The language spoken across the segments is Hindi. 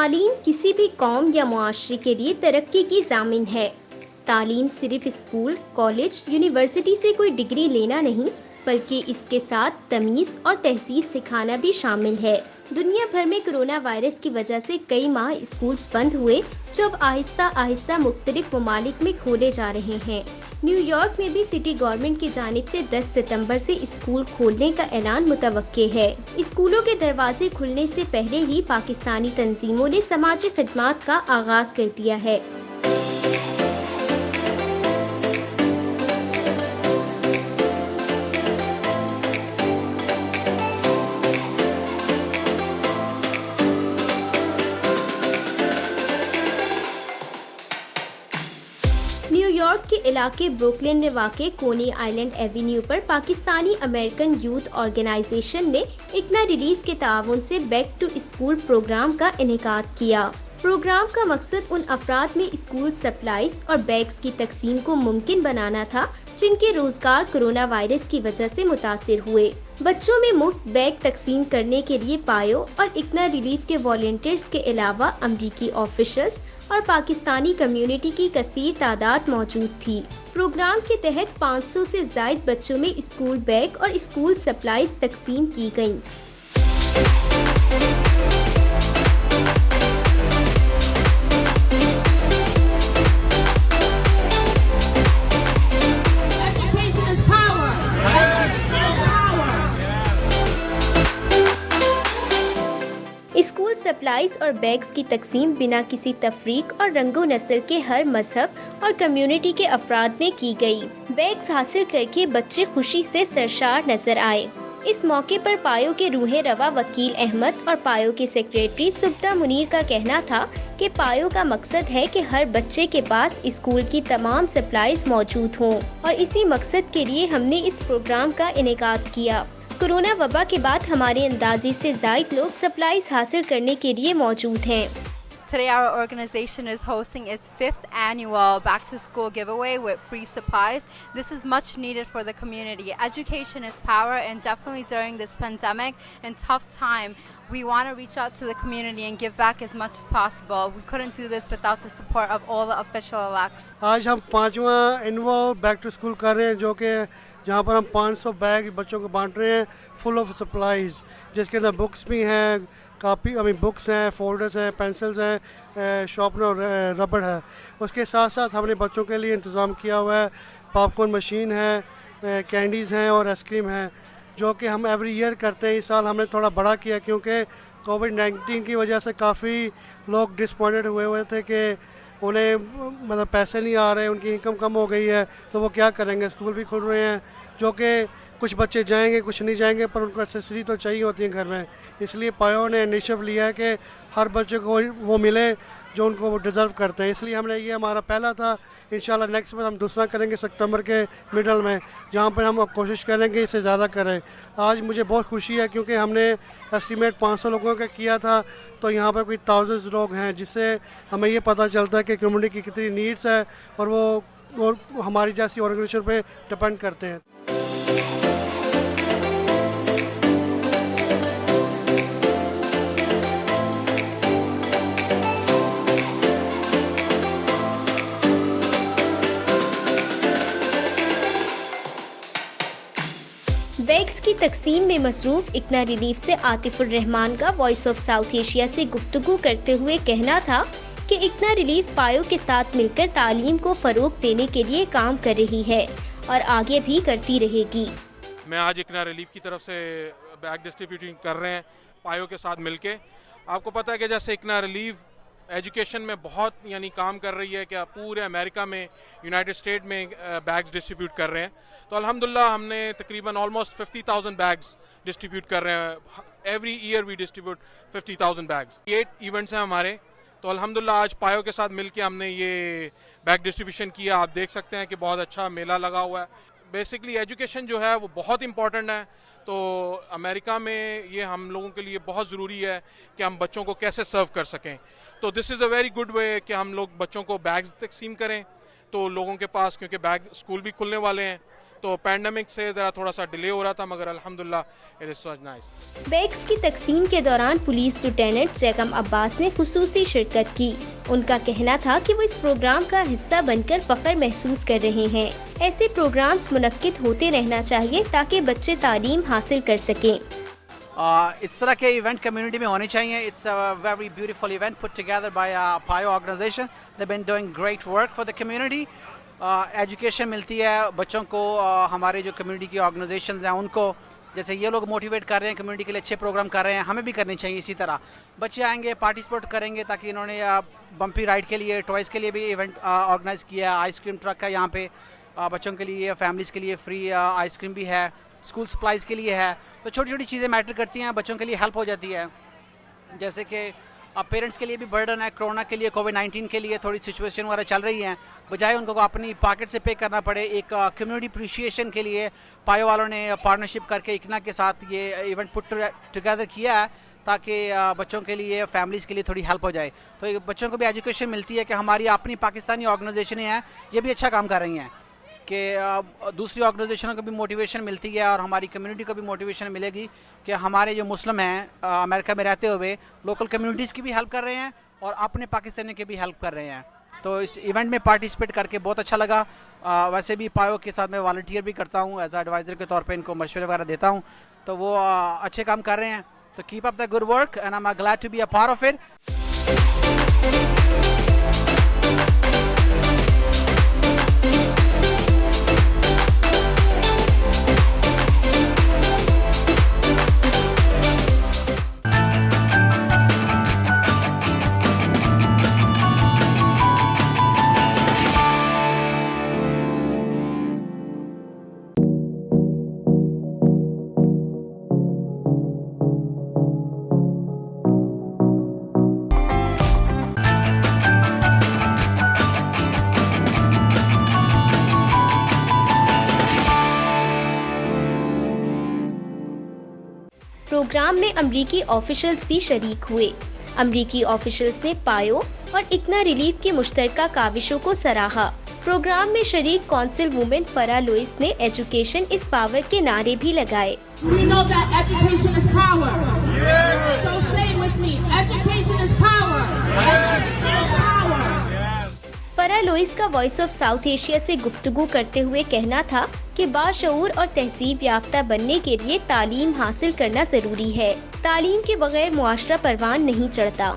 तालीम किसी भी कौम या मुआशरे के लिए तरक्की की ज़ामिन है। तालीम सिर्फ स्कूल, कॉलेज, यूनिवर्सिटी से कोई डिग्री लेना नहीं, बल्कि इसके साथ तमीज़ और तहजीब सिखाना भी शामिल है। दुनिया भर में कोरोना वायरस की वजह से कई माह स्कूल्स बंद हुए, जो अब आहिस्ता आहिस्ता मुख्तलिफ ममालिक में खोले जा रहे हैं। न्यूयॉर्क में भी सिटी गवर्नमेंट की जानिब से 10 सितंबर से स्कूल खोलने का ऐलान मुतवक्के है। स्कूलों के दरवाजे खुलने से पहले ही पाकिस्तानी तंजीमों ने समाजी खिदमात का आगाज कर दिया है। न्यूयॉर्क के इलाके ब्रुकलिन में वाक़े कोनी आइलैंड एवेन्यू पर पाकिस्तानी अमेरिकन यूथ ऑर्गेनाइजेशन ने इक्ना रिलीफ के ताउन से बैक टू स्कूल प्रोग्राम का इनेकाद किया। प्रोग्राम का मकसद उन अफराद में स्कूल सप्लाईज और बैग्स की तकसीम को मुमकिन बनाना था जिनके रोजगार कोरोना वायरस की वजह से मुतासिर हुए। बच्चों में मुफ्त बैग तकसीम करने के लिए पायो और इक्ना रिलीफ के वॉलंटियर्स के अलावा अमरीकी ऑफिशियल्स और पाकिस्तानी कम्युनिटी की कसीर तादाद मौजूद थी। प्रोग्राम के तहत 500 से ज़ायद बच्चों में स्कूल बैग और स्कूल सप्लाईज तकसीम की गयी। स्कूल सप्लाईज और बैग्स की तकसीम बिना किसी तफरीक और रंगो नस्ल के हर मजहब और कम्युनिटी के अफराद में की गई। बैग्स हासिल करके बच्चे खुशी से सरशार नजर आए। इस मौके पर पायो के रूहे रवा वकील अहमद और पायो के सेक्रेटरी सुब्दा मुनीर का कहना था कि पायो का मकसद है कि हर बच्चे के पास स्कूल की तमाम सप्लाईज मौजूद हों और इसी मकसद के लिए हमने इस प्रोग्राम का इनेकाद किया। कोरोना वबा के बाद हमारे अंदाजे से ज़ायद लोग सप्लाईज हासिल करने के लिए मौजूद हैं। Today our organization is hosting its 5th annual back to school giveaway with free supplies. This is much needed for the community. Education is power, and definitely during this pandemic and tough time, we want to reach out to the community and give back as much as possible. We couldn't do this without the support of all the official elects. आज हम 5वां एनुअल बैक टू स्कूल कर रहे हैं, जो कि जहाँ पर हम 500 बैग बच्चों को बांट रहे हैं फुल ऑफ सप्लाईज, जिसके अंदर बुक्स भी हैं, कापी बुक्स हैं, फोल्डर्स हैं, पेंसिल्स हैं, शार्पनर, रबड़ है। उसके साथ साथ हमने बच्चों के लिए इंतज़ाम किया हुआ है, पॉपकॉर्न मशीन है, कैंडीज़ हैं और आइसक्रीम है, जो कि हम एवरी ईयर करते हैं। इस साल हमने थोड़ा बड़ा किया क्योंकि कोविड-19 की वजह से काफ़ी लोग डिसपॉइंटेड हुए थे कि उन्हें पैसे नहीं आ रहे, उनकी इनकम कम हो गई है, तो वो क्या करेंगे। स्कूल भी खुल रहे हैं, जो कि कुछ बच्चे जाएंगे कुछ नहीं जाएंगे, पर उनको एक्सेसरी तो चाहिए होती है घर में। इसलिए पायो ने इनिशिएटिव लिया है कि हर बच्चे को वो मिले जो उनको वो डिज़र्व करते हैं। इसलिए हमने ये हमारा पहला था। इंशाल्लाह नेक्स्ट मंथ हम दूसरा करेंगे सितंबर के मिडल में, जहाँ पर हम कोशिश करेंगे इससे ज़्यादा करें। आज मुझे बहुत खुशी है क्योंकि हमने एस्टिमेट 500 लोगों का किया था, तो यहाँ पर कोई थाउजेंड्स लोग हैं, जिससे हमें ये पता चलता है कि कम्युनिटी की कितनी नीड्स है और वो हमारी जैसी ऑर्गेनाइजेशन पे डिपेंड करते हैं। बैग्स की तकसीम में मसरूफ इक्ना रिलीफ से आतिफुर रहमान का वॉइस ऑफ साउथ एशिया से गुफ्तगू करते हुए कहना था कि इक्ना रिलीफ पायो के साथ मिलकर तालीम को फरोग देने के लिए काम कर रही है और आगे भी करती रहेगी। मैं आज इक्ना रिलीफ की तरफ से बैग डिस्ट्रीब्यूटिंग कर रहे हैं पायो के साथ मिलके। आपको पता है कि जैसे इक्ना रिलीफ एजुकेशन में बहुत काम कर रही है, क्या पूरे अमेरिका में, यूनाइटेड स्टेट में बैग्स डिस्ट्रीब्यूट कर रहे हैं, तो अल्हम्दुलिल्लाह हमने तकरीबन ऑलमोस्ट 50,000 बैग्स डिस्ट्रीब्यूट कर रहे हैं। Every year we distribute 50,000 bags. 8 events हैं हमारे, तो अल्हम्दुलिल्लाह आज पायो के साथ मिलके हमने ये बैग डिस्ट्रीब्यूशन किया। आप देख सकते हैं कि बहुत अच्छा मेला लगा हुआ है। बेसिकली एजुकेशन जो है वो बहुत इंपॉर्टेंट है, तो अमेरिका में ये हम लोगों के लिए बहुत ज़रूरी है कि हम बच्चों को कैसे सर्व कर सकें। तो this is a very good way कि हम लोग बच्चों को बैग्स तकसीम करें, तो लोगों के पास, क्योंकि बैग स्कूल भी खुलने वाले हैं, तो पैंडमिक से ज़रा थोड़ा सा डिले हो रहा था, मगर अल्हम्दुलिल्लाह it is so nice. Bags की तकसीम के दौरान पुलिस लिeutenant जैकम अब्बास ने खुसूसी शिरकत की। उनका कहना था कि वो इस प्रोग्राम का हिस्सा बनकर फख्र महसूस कर रहे हैं। ऐसे प्रोग्राम्स मुनक्किद होते रहना चाहिए ताकि बच्चे तालीम हासिल कर सकें। इस तरह के इवेंट कम्युनिटी में होने चाहिए। It's a very beautiful event put together by Payo organisation. They been doing great work for the community. Education मिलती है बच्चों को। हमारे जो कम्युनिटी की ऑर्गेनाइजेशंस हैं उनको, जैसे ये लोग मोटिवेट कर रहे हैं कम्युनिटी के लिए, अच्छे प्रोग्राम कर रहे हैं, हमें भी करने चाहिए इसी तरह। बच्चे आएंगे, पार्टिसिपेट करेंगे, ताकि इन्होंने बम्पी राइड के लिए, टॉयज़ के लिए भी इवेंट ऑर्गेनाइज़ किया है। आइसक्रीम ट्रक है यहाँ पे बच्चों के लिए, फैमिलीज़ के लिए फ्री आइसक्रीम भी है, स्कूल सप्लाइज़ के लिए है। तो छोटी छोटी चीज़ें मैटर करती हैं, बच्चों के लिए हेल्प हो जाती है। जैसे कि पेरेंट्स के लिए भी बर्डन है, कोरोना के लिए, कोविड-19 के लिए थोड़ी सिचुएशन वगैरह चल रही हैं, बजाय उनको अपनी पॉकेट से पे करना पड़े। एक कम्युनिटी अप्रिशिएशन के लिए पायो वालों ने पार्टनरशिप करके इकना के साथ ये इवेंट पुट टुगेदर किया है, ताकि बच्चों के लिए, फैमिलीज़ के लिए थोड़ी हेल्प हो जाए। तो बच्चों को भी एजुकेशन मिलती है कि हमारी अपनी पाकिस्तानी ऑर्गेनाइजेशनें हैं, ये भी अच्छा काम कर रही हैं, कि दूसरी ऑर्गेनाइजेशनों को भी मोटिवेशन मिलती है और हमारी कम्युनिटी को भी मोटिवेशन मिलेगी कि हमारे जो मुस्लिम हैं अमेरिका में रहते हुए लोकल कम्युनिटीज़ की भी हेल्प कर रहे हैं और अपने पाकिस्तानी की भी हेल्प कर रहे हैं। तो इस इवेंट में पार्टिसिपेट करके बहुत अच्छा लगा। वैसे भी पायो के साथ मैं वॉलंटियर भी करता हूँ, एज एडवाइज़र के तौर पे इनको मशवरे वगैरह देता हूँ, तो वो अच्छे काम कर रहे हैं। तो keep up the good work and I am glad to be a part of it. Programme में अमरीकी ऑफिशियल्स भी शरीक हुए। अमरीकी ऑफिशियल्स ने पायो और इकना रिलीफ की मुश्तरका काविशों को सराहा। प्रोग्राम में शरीक कौंसिल वुमेन फरा लुइस ने एजुकेशन इज पावर के नारे भी लगाए। We know that education is power. Yes. So say it with me. Education is power. Education is power. फरा लुइस का वॉइस ऑफ साउथ एशिया से गुफ्तगू करते हुए कहना था कि बाशऊर और तहसीब याफ्ता बनने के लिए तालीम हासिल करना जरूरी है। तालीम के बगैर मुआशरा परवान नहीं चढ़ता।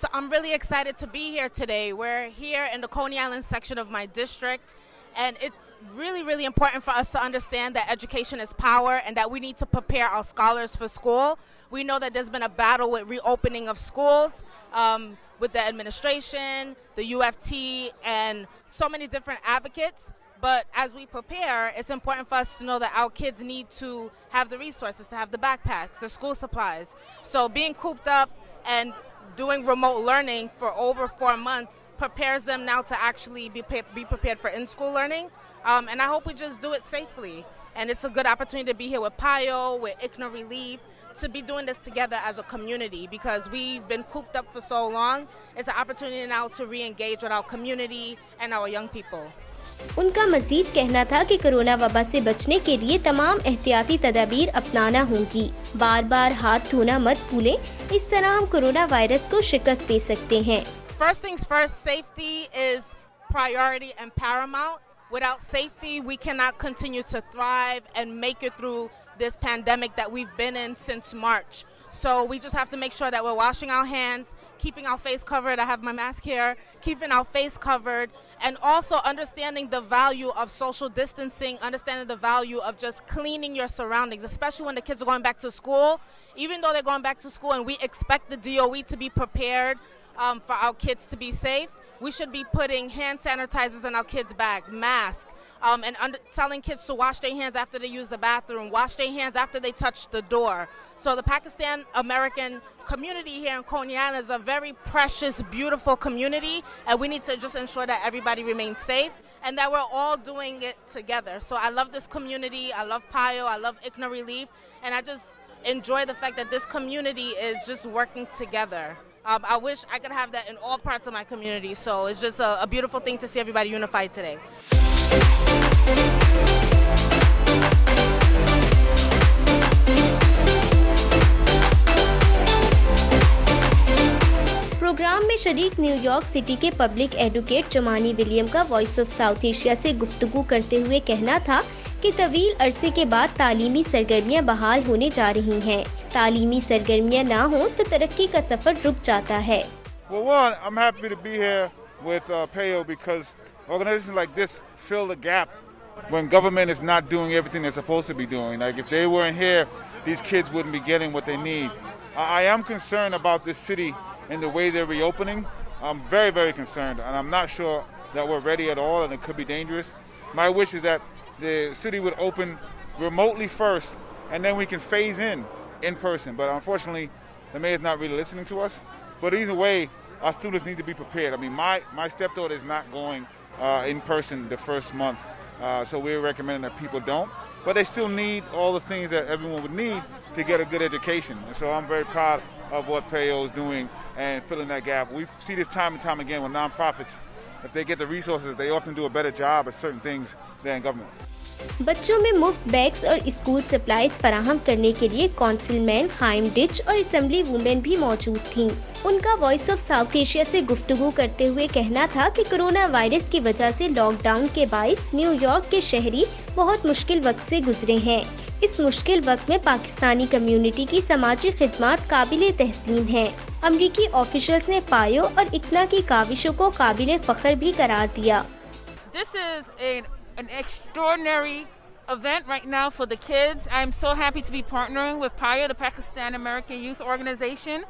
So I'm really excited to be here today. We're here in the Coney Island section of my district, and it's really important for us to understand that education is power and that we need to prepare our scholars for school. We know that there's been a battle with reopening of schools, with the administration, the UFT, and so many different advocates. But as we prepare, it's important for us to know that our kids need to have the resources, to have the backpacks, the school supplies. So being cooped up and doing remote learning for over 4 months prepares them now to actually be prepared for in-school learning. And I hope we just do it safely. And it's a good opportunity to be here with PAYO, with ICNA Relief, to be doing this together as a community, because we've been cooped up for so long. It's an opportunity now to re-engage with our community and our young people. उनका मजीद कहना था कि कोरोना वबा से बचने के लिए तमाम एहतियाती तदाबीर अपनाना होंगी। बार बार हाथ धोना मत भूलें, इस तरह हम कोरोना वायरस को शिकस्त दे सकते हैं। First things first, safety is priority and paramount. Without safety, we cannot continue to thrive and make it through this pandemic that we've been in since March. So we just have to make sure that we're washing our hands, keeping our face covered. I have my mask here, keeping our face covered, and also understanding the value of social distancing, understanding the value of just cleaning your surroundings, especially when the kids are going back to school. Even though they're going back to school and we expect the DOE to be prepared for our kids to be safe, we should be putting hand sanitizers in our kids' bag, masks, and telling kids to wash their hands after they use the bathroom, wash their hands after they touch the door. So the Pakistan-American community here in Coney Island is a very precious, beautiful community, and we need to just ensure that everybody remains safe and that we're all doing it together. So I love this community, I love PAYO, I love ICNA Relief, and I just enjoy the fact that this community is just working together. I wish I could have that in all parts of my community, so it's just a beautiful thing to see everybody unified today. Programme में शरीक न्यूयॉर्क सिटी के पब्लिक एडवोकेट जमानी विलियम का वॉइस ऑफ साउथ एशिया से गुफ्तगू करते हुए कहना था कि तवील अरसे के बाद तालीमी सरगर्मियां बहाल होने जा रही हैं। तालीमी सरगर्मियां ना हो तो तरक्की का सफर रुक जाता है। Well, one, I'm happy to be here with PAYO because organizations like this fill the gap when government is not doing everything they're supposed to be doing. Like if they weren't here, these kids wouldn't be getting what they need. I am concerned about this city and the way they're reopening. I'm very, very concerned, and I'm not sure that we're ready at all, and it could be dangerous. My wish is that the city would open remotely first, and then we can phase in person. But unfortunately, the mayor's not really listening to us. But either way, our students need to be prepared. I mean, my stepdaughter is not going in person the first month, so we're recommending that people don't. But they still need all the things that everyone would need to get a good education. And so I'm very proud of what PAYO is doing and filling that gap. We see this time and time again with nonprofits. If they get the resources, they often do a better job at certain things than government. बच्चों में मुफ्त बैग्स और स्कूल सप्लाईज फराहम करने के लिए काउंसिलमैन खाइम डिच और असेंबली वुमेन भी मौजूद थीं। उनका वॉइस ऑफ साउथ एशिया से गुफ्तगू करते हुए कहना था कि कोरोना वायरस की वजह से लॉकडाउन के बाइस न्यूयॉर्क के शहरी बहुत मुश्किल वक्त से गुजरे हैं। इस मुश्किल वक्त में पाकिस्तानी कम्युनिटी की समाजी खिदमत काबिले तहसीन है। अमरीकी ऑफिशियल्स ने पायो और इक्ना की काविशों को काबिले फख्र भी करार दिया। This is an extraordinary event right now for the kids. I'm so happy to be partnering with PAYO, the Pakistan American Youth Organization.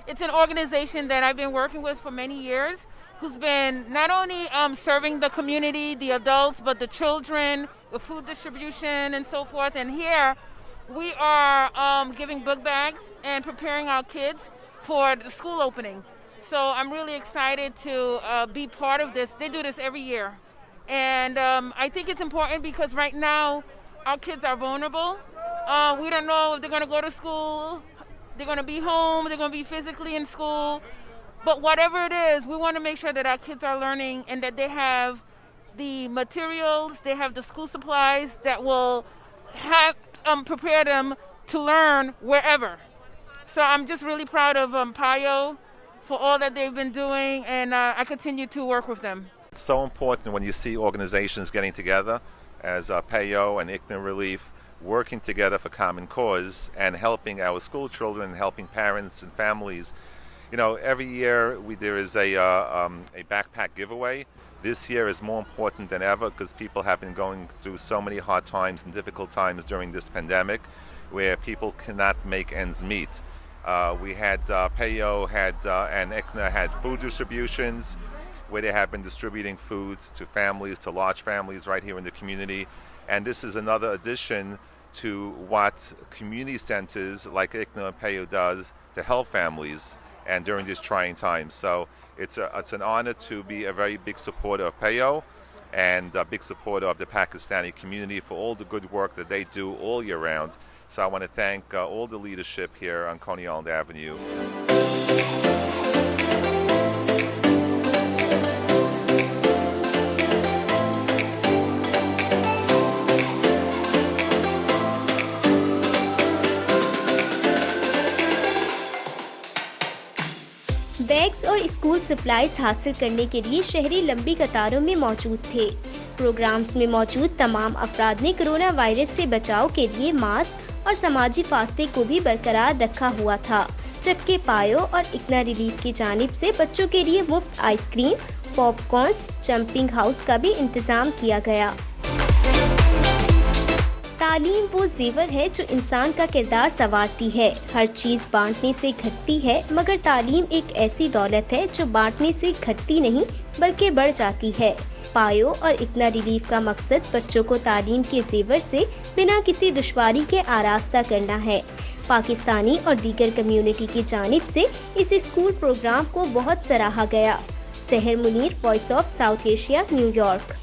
It's an organization that I've been working with for many years, who's been not only serving the community, the adults, but the children with food distribution and so forth. And here we are giving book bags and preparing our kids for the school opening. So I'm really excited to be part of this. They do this every year. And I think it's important because right now our kids are vulnerable. We don't know if they're going to go to school, they're going to be home, they're going to be physically in school. But whatever it is, we want to make sure that our kids are learning and that they have the materials, they have the school supplies that will have prepare them to learn wherever. So I'm just really proud of PAYO for all that they've been doing, and I continue to work with them. It's so important when you see organizations getting together as PAYO and ICNA Relief working together for common cause and helping our school children and helping parents and families. You know, every year there is a backpack giveaway. This year is more important than ever because people have been going through so many hard times and difficult times during this pandemic where people cannot make ends meet. We had PAYO and ICNA had food distributions where they have been distributing foods to families, to large families right here in the community. And this is another addition to what community centers like ICNA and PAYO does to help families and during these trying times. So it's an honor to be a very big supporter of PAYO and a big supporter of the Pakistani community for all the good work that they do all year round. So I want to thank all the leadership here on Coney Island Avenue. Bags और स्कूल सप्लाईज हासिल करने के लिए शहरी लंबी कतारों में मौजूद थे। प्रोग्राम्स में मौजूद तमाम अफराद ने कोरोना वायरस से बचाव के लिए मास्क और समाजी फासले को भी बरकरार रखा हुआ था, जबकि पायो और इक्ना रिलीफ की जानिब से बच्चों के लिए मुफ्त आइसक्रीम, पॉपकॉर्न्स, जंपिंग हाउस का भी इंतजाम किया गया। तालीम वो जेवर है जो इंसान का किरदार संवारती है। हर चीज बांटने से घटती है, मगर तालीम एक ऐसी दौलत है जो बांटने से घटती नहीं बल्कि बढ़ जाती है। पायो और इक्ना रिलीफ का मकसद बच्चों को तालीम के जेवर से बिना किसी दुश्वारी के आरास्ता करना है। पाकिस्तानी और दीगर कम्युनिटी की जानिब से इस स्कूल प्रोग्राम को बहुत सराहा गया। सहर Munir, voice of South Asia, New York.